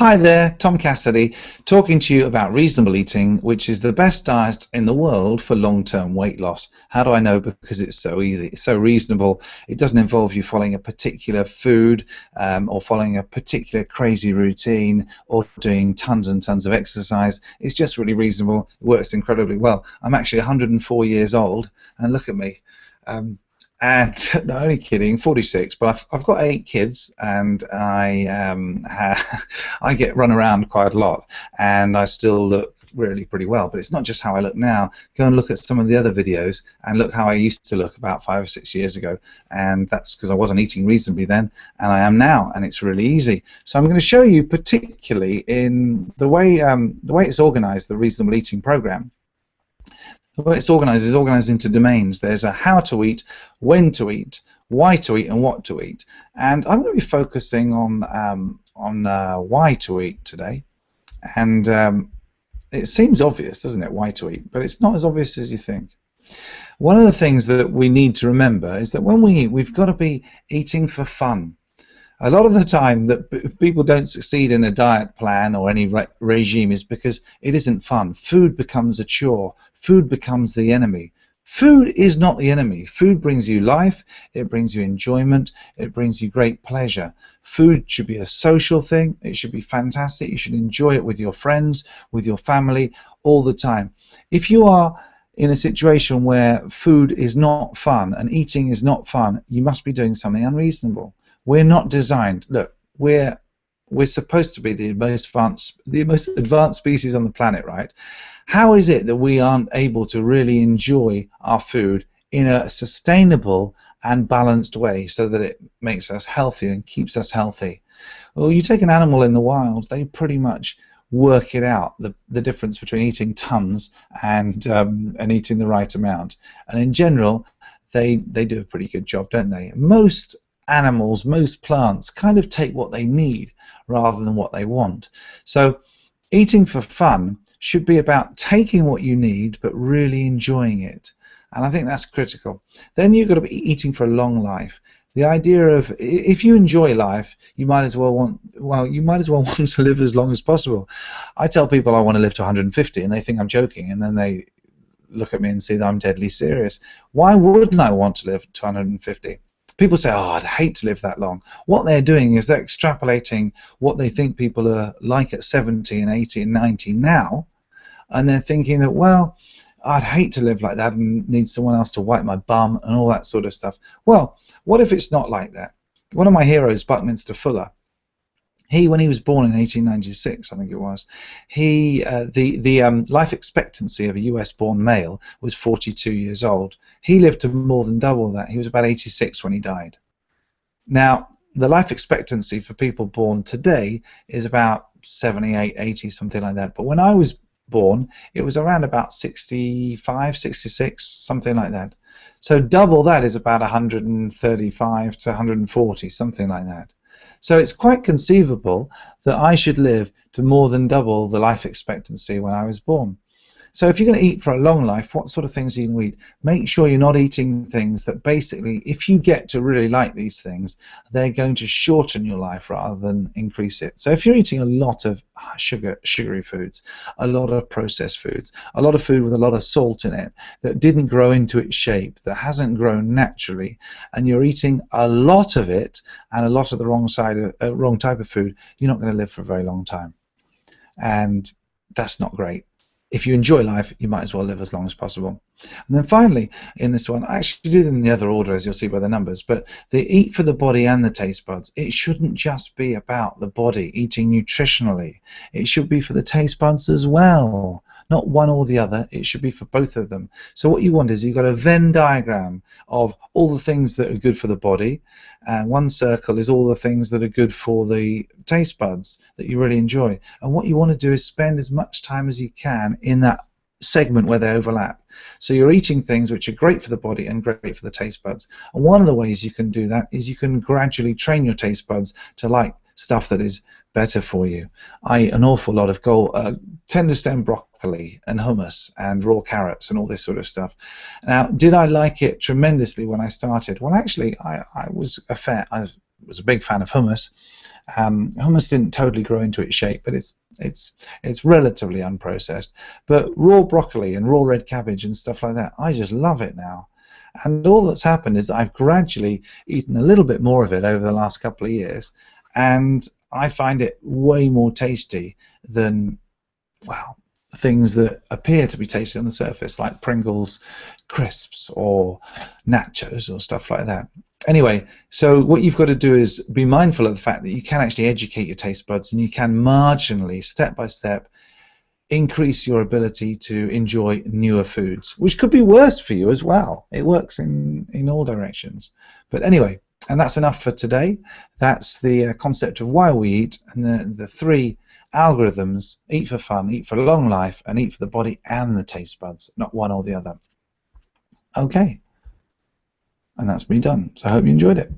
Hi there, Tom Cassidy, talking to you about reasonable eating, which is the best diet in the world for long-term weight loss. How do I know? Because it's so easy, it's so reasonable. It doesn't involve you following a particular food or following a particular crazy routine or doing tons and tons of exercise. It's just really reasonable. It works incredibly well. I'm actually 104 years old, and look at me. And no, only kidding, 46. But I've got 8 kids, and I get run around quite a lot, and I still look really pretty well. But it's not just how I look now. Go and look at some of the other videos, and look how I used to look about 5 or 6 years ago. And that's because I wasn't eating reasonably then, and I am now, and it's really easy. So I'm going to show you, particularly in the way it's organized, the reasonable eating program. The way it's organized is organized into domains. There's a how to eat, when to eat, why to eat, and what to eat. And I'm going to be focusing on why to eat today. And it seems obvious, doesn't it, why to eat? But it's not as obvious as you think. One of the things that we need to remember is that when we eat, we've got to be eating for fun. A lot of the time that people don't succeed in a diet plan or any regime is because it isn't fun. Food becomes a chore. Food becomes the enemy. Food is not the enemy. Food brings you life, it brings you enjoyment, it brings you great pleasure. Food should be a social thing. It should be fantastic. You should enjoy it with your friends, with your family, all the time. If you are in a situation where food is not fun and eating is not fun, you must be doing something unreasonable. We're not designed. Look, we're supposed to be the most advanced species on the planet, right? How is it that we aren't able to really enjoy our food in a sustainable and balanced way so that it makes us healthy and keeps us healthy? Well, you take an animal in the wild, they pretty much work it out, the difference between eating tons and eating the right amount. And in general, they do a pretty good job, don't they? Most animals, most plants kind of take what they need rather than what they want. So eating for fun should be about taking what you need but really enjoying it, and I think that's critical. Then you've got to be eating for a long life. The idea of, if you enjoy life, you might as well want to live as long as possible. I tell people I want to live to 150 and they think I'm joking, and then they look at me and see that I'm deadly serious. Why wouldn't I want to live to 150? People say, oh, I'd hate to live that long. What they're doing is they're extrapolating what they think people are like at 70 and 80 and 90 now, and they're thinking that, well, I'd hate to live like that and need someone else to wipe my bum and all that sort of stuff. Well, what if it's not like that? One of my heroes, Buckminster Fuller, when he was born in 1896, I think it was, the life expectancy of a US-born male was 42 years old. He lived to more than double that. He was about 86 when he died. Now, the life expectancy for people born today is about 78, 80, something like that. But when I was born, it was around about 65, 66, something like that. So double that is about 135 to 140, something like that. So it's quite conceivable that I should live to more than double the life expectancy when I was born. So if you're going to eat for a long life, what sort of things are you going to eat? Make sure you're not eating things that basically, if you get to really like these things, they're going to shorten your life rather than increase it. So if you're eating a lot of sugary foods, a lot of processed foods, a lot of food with a lot of salt in it that didn't grow into its shape, that hasn't grown naturally, and you're eating a lot of it and a lot of the wrong type of food, you're not going to live for a very long time. And that's not great. If you enjoy life, you might as well live as long as possible. And then finally, in this one, I actually do them in the other order, as you'll see by the numbers, but the eat for the body and the taste buds. It shouldn't just be about the body, eating nutritionally. It should be for the taste buds as well. Not one or the other, it should be for both of them. So what you want is you've got a Venn diagram of all the things that are good for the body, and one circle is all the things that are good for the taste buds that you really enjoy. And what you want to do is spend as much time as you can in that segment where they overlap. So you're eating things which are great for the body and great for the taste buds. And one of the ways you can do that is you can gradually train your taste buds to like stuff that is better for you. I eat an awful lot of tender stem broccoli and hummus and raw carrots and all this sort of stuff. Now, did I like it tremendously when I started? Well, actually, I was a big fan of hummus, Hummus didn't totally grow into its shape, but it's relatively unprocessed. But raw broccoli and raw red cabbage and stuff like that, I just love it now. And all that's happened is that I've gradually eaten a little bit more of it over the last couple of years, and I find it way more tasty than, well, things that appear to be tasty on the surface, like Pringles crisps or nachos or stuff like that. Anyway, so what you've got to do is be mindful of the fact that you can actually educate your taste buds, and you can marginally, step by step, increase your ability to enjoy newer foods, which could be worse for you as well. It works in all directions. But anyway, and that's enough for today. That's the concept of why we eat, and the three algorithms: eat for fun, eat for long life, and eat for the body and the taste buds, not one or the other. Okay, and that's me done. So I hope you enjoyed it.